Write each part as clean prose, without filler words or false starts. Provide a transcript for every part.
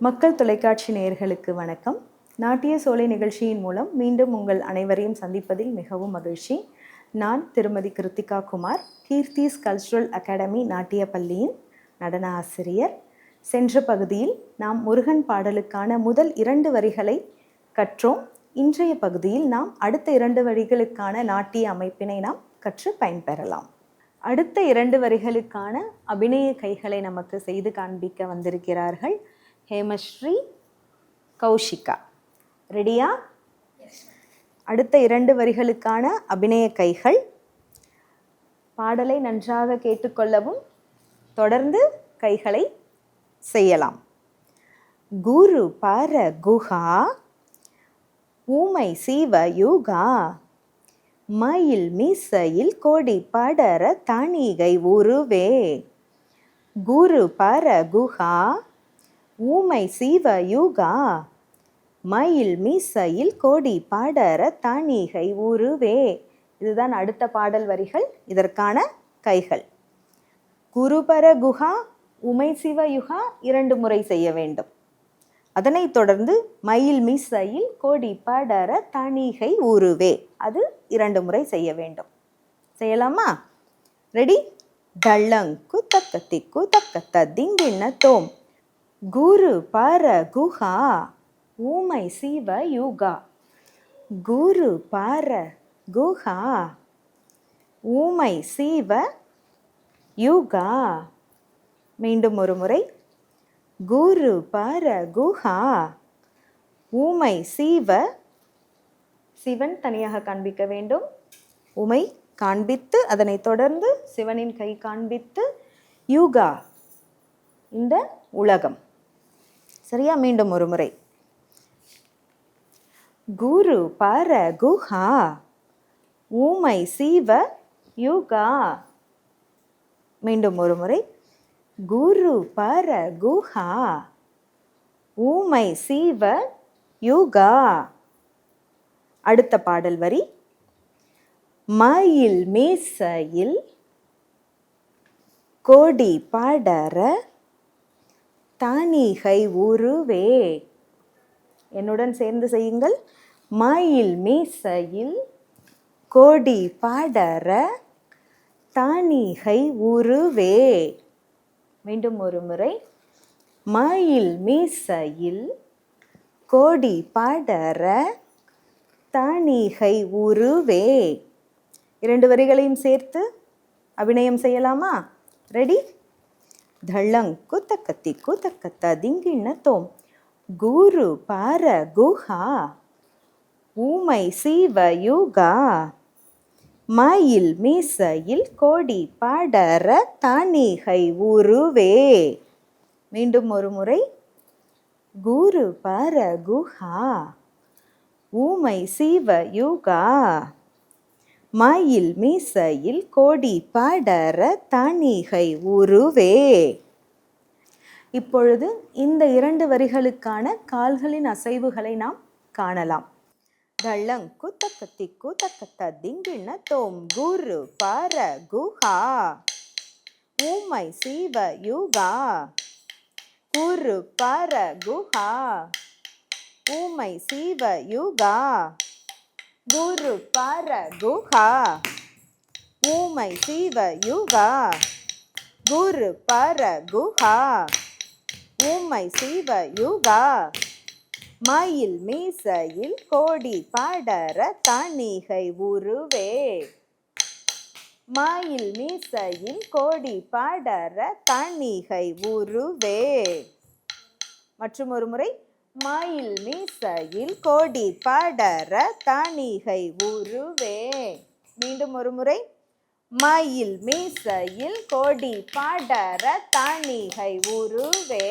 மக்கள் தொலைக்காட்சி நேயர்களுக்கு வணக்கம். நாட்டிய சோலை நிகழ்ச்சியின் மூலம் மீண்டும் உங்கள் அனைவரையும் சந்திப்பதில் மிகவும் மகிழ்ச்சி. நான் திருமதி கிருத்திகா குமார், கீர்த்திஸ் கல்ச்சுரல் அகாடமி நாட்டிய பள்ளியின் நடன ஆசிரியர். சென்ற பகுதியில் நாம் முருகன் பாடலுக்கான முதல் 2 வரிகளை கற்றோம். இன்றைய பகுதியில் நாம் அடுத்த 2 வரிகளுக்கான நாட்டிய அமைப்பினை நாம் கற்று பயன்பெறலாம். அடுத்த 2 வரிகளுக்கான அபிநய கைகளை நமக்கு செய்து காண்பிக்க வந்திருக்கிறார்கள் ஹேமஸ்ரீ, கௌஷிகா. ரெடியா? அடுத்த 2 வரிகளுக்கான அபிநய கைகள். பாடலை நன்றாக கேட்டுக்கொள்ளவும், தொடர்ந்து கைகளை செய்யலாம். குரு பர குஹா, ஊமை சிவ யுகா, மயில் மீசையில் கொடி படர தணிகை உருவே. குரு பர குஹா, ஊமை சிவ யுகா, மயில் மீசையில் கொடி படர தணிகை உருவே. இதுதான் அடுத்த பாடல் வரிகள், இதற்கான கைகள். குருபர குஹா, உமை சிவ யுகா 2 முறை செய்ய வேண்டும். அதனைத் தொடர்ந்து மயில் மீசையில் கொடி படர தணிகை உருவே, அது 2 முறை செய்ய வேண்டும். செய்யலாமா? ரெடி? டல்லங்கு தக்கத்திக்கு தக்கத்த திங்கிண்ண தோம். குரு பர குஹா, ஊமை சிவ யுகா. குரு பர குஹா, ஊமை சிவ யுகா. மீண்டும் ஒரு முறை. குரு பர குஹா, ஊமை சிவ, சிவன் தனியாக காண்பிக்க வேண்டும். உமை காண்பித்து அதனைத் தொடர்ந்து சிவனின் கை காண்பித்து யுகா, இந்த உலகம். சரியா? மீண்டும் ஒரு முறை. குரு பர குஹா, ஊமை சிவ யுகா. மீண்டும் ஒரு முறை. குரு பர குஹா, ஊமை சிவ யுகா. அடுத்த பாடல் வரி. மயில் மீசையில் கொடி படர தணிகை உருவே. என்னுடன் சேர்ந்து செய்யுங்கள். மயில் மீசையில் கொடி படர தணிகை உருவே. மீண்டும் ஒரு முறை. மயில் மீசையில் கொடி படர தணிகை உருவே. 2 வரிகளையும் சேர்த்து அபிநயம் செய்யலாமா? ரெடி? தள்ளங்கு தக்கத்திக்கு தக்கத்த திங்கிண்ண தோம். குரு பர குஹா, ஊமை சிவ யுகா, மயில் மீசையில் கொடி படர தணிகை உருவே. மீண்டும் ஒரு முறை. குரு பர குஹா, ஊமை சிவ யுகா, மயில் மீசையில் கொடி படர தணிகை உருவே. இப்பொழுது இந்த 2 வரிகளுக்கான கால்களின் அசைவுகளை நாம் காணலாம். தள்ளங்கு தக்கத்திக்கு தக்கத்த திங்கிண்ண தோம். குரு பர குஹா, ஊமை சிவ யுகா. குரு பர குஹா, ஊமை சிவ யுகா. குரு பர குஹா, ஊமை சிவ யுகா. குரு பர குஹா, ஊமை சிவ யுகா. மயில் மீசையில் கொடி படர தணிகை உருவே. மயில் மீசையில் கொடி படர தணிகை உருவே. மற்றும் ஒரு முறை. மயில் மீசையில் கொடி படர தணிகை உருவே. மீண்டும் ஒரு முறை. மயில் மீசையில் கொடி படர தணிகை உருவே.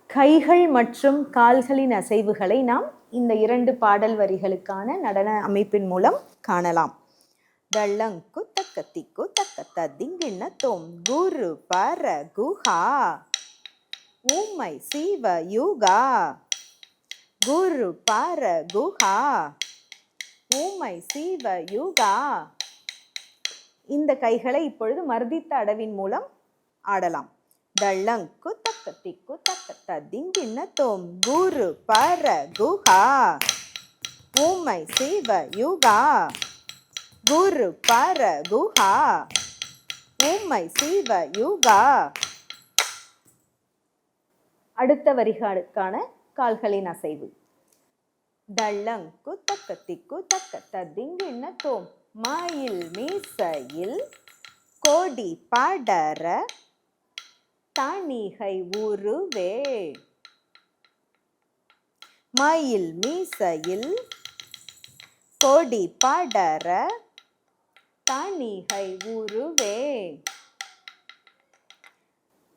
கைகள் மற்றும் கால்களின் அசைவுகளை நாம் இந்த 2 பாடல் வரிகளுக்கான நடன அமைப்பின் மூலம் காணலாம். டல்லங்கு தக்கத்திக்கு தக்கத்த திங்கிண்ண தோம். குரு பர குஹா, ஊமை சிவ யுகா. குரு பர குஹா, ஊமை சிவ யுகா. இந்த கைகளை இப்பொழுது மர்தித்த அடவின் மூலம் ஆடலாம். டல்லங்கு தக்க திக்கு தக்க ததிங்கின தோம் குரு பர குஹா ஊமை சிவ யுகா குரு பர குஹா ஊமை சிவ யுகா. அடுத்த வரிகளுக்கான கால்களின் அசைவு. தள்ளங்கு தக்க திக்கு தக்க ததிங்கின தோம் மயில் மீசையில் கோடி படர தணிகை உருவே. மயில் மீசையில் கோடி படர தணிகை உருவே.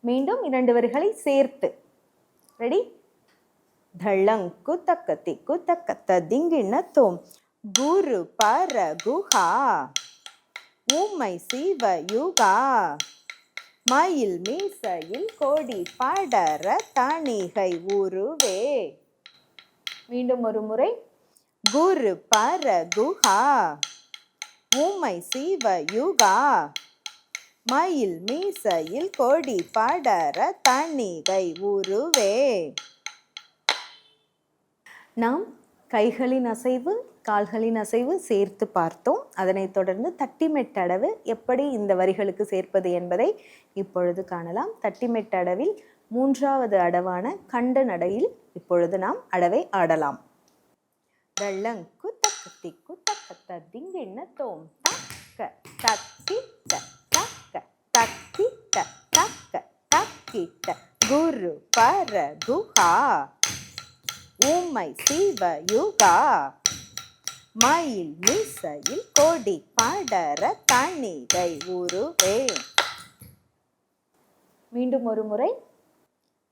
மீண்டும் 2 வரிகளை சேர்த்து. ரெடி? தள்ளங்கு தக்க திக்கு தக்க ததிங்கின தோம் குரு பர குஹா ஊமை சிவ யுகா மயில் மீசையில் கோடி படர தணிகை உருவே. மீண்டும் ஒரு முறை. குரு பர குஹா ஊமை சிவ யுகா மயில் மீசையில் கோடி படர தணிகை உருவே. நாம் கைகளின் அசைவு, கால்களின் அசைவு சேர்த்து பார்த்தோம். அதனைத் தொடர்ந்து தட்டிமெட்டடவு எப்படி இந்த வரிகளுக்கு சேர்ப்பது என்பதை இப்பொழுது காணலாம். தட்டிமெட்டடவில் 3வது அடவான கண்ட நடையில் இப்பொழுது நாம் அடவை ஆடலாம். தள்ளங்கு தக்க திக்கு தக்க ததிங்கின தோம் தக்க தக்கிட்ட தக்க தக்கிட்ட தக்க தக்கிட்ட குரு பர குஹா ஊமை சிவ யுகா மயில் மீசையில் கோடி படர தணிகை உருவே. மீண்டும் ஒரு முறை.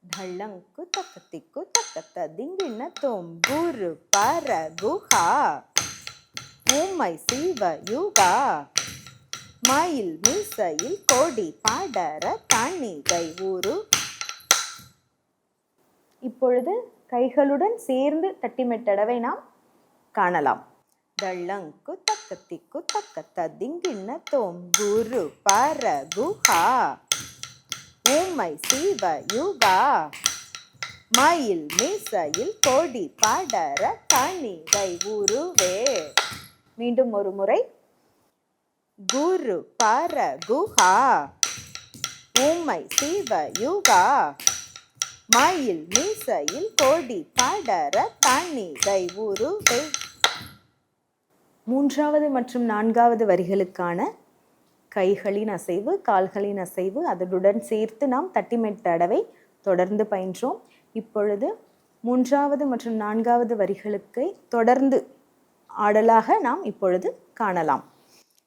தள்ளங்கு தக்க திக்கு தக்க ததிங்கின தோம் குரு பர குஹா ஊமை சிவ யுகா மயில் மீசையில் கோடி படர தணிகை உரு. இப்பொழுது கைகளுடன் சேர்ந்து தட்டிமெட்டடவை நாம் காணலாம். தள்ளங்கு தக்க திக்கு தக்க ததிங்கின தோம் குரு பர குஹா ஊமை சிவ யுகா மயில் மீசையில் கோடி படர தணிகை உருவே. மீண்டும் ஒரு முறை. குரு பர குஹா ஊமை சிவ யுகா மயில் மீசையில் கோடி படர தணிகை உருவே. 3வது மற்றும் 4வது வரிகளுக்கான கைகளின் அசைவு, கால்களின் அசைவு அதனுடன் சேர்த்து நாம் தட்டிமெட்டடவை தொடர்ந்து பயின்றோம். இப்பொழுது 3வது மற்றும் 4வது வரிகளுக்கு தொடர்ந்து ஆடலாக நாம் இப்பொழுது காணலாம்.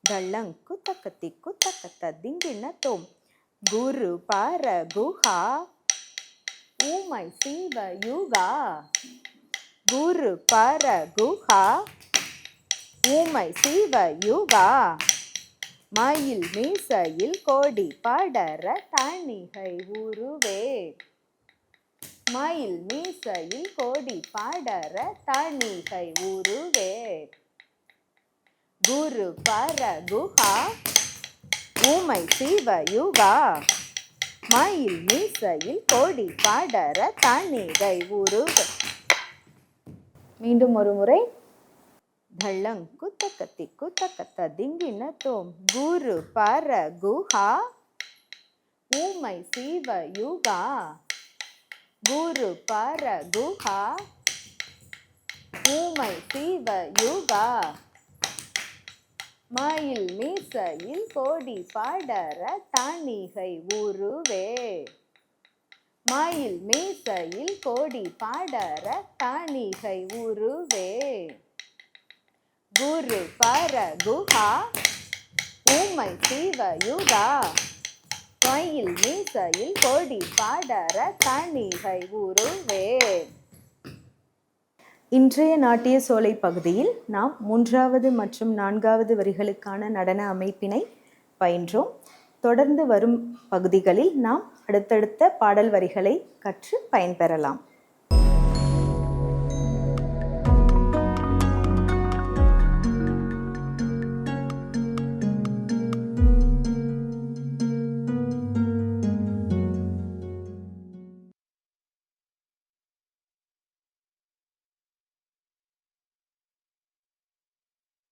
தள்ளங்கு தக்க திக்கு தக்க ததிங்கின தோம் குரு பர குஹா ஊமை சிவ யுகா குரு பர குஹா ஊமை சிவ யுகா மயில் மீசையில் கோடி படர தணிகை உருவே. மயில் மீசையில் கோடி படர தணிகை உருவே. குரு பர குஹா ஊமை சிவ யுகா மயில் மீசையில் கோடி படர தணிகை உருவே. மீண்டும் ஒரு முறை. தள்ளங்கு தக்க திக்கு தக்க ததிங்கின தோம் குரு பர குஹா ஊமை சிவ யுகா குரு பர குஹா ஊமை சிவ யுகா மயில் மீசையில் கோடி படர தணிகை உருவே. மயில் மீசையில் கோடி படர தணிகை உருவே. குரு பர குஹா ஊமை சிவ யுகா மயில் மீசையில் கோடி படர தணிகை உருவே. இன்றைய நாட்டிய சோலை பகுதியில் நாம் 3வது மற்றும் 4வது வரிகளுக்கான நடன அமைப்பினை பயின்றோம். தொடர்ந்து வரும் பகுதிகளில் நாம் அடுத்தடுத்த பாடல் வரிகளை கற்று பயன்பெறலாம்.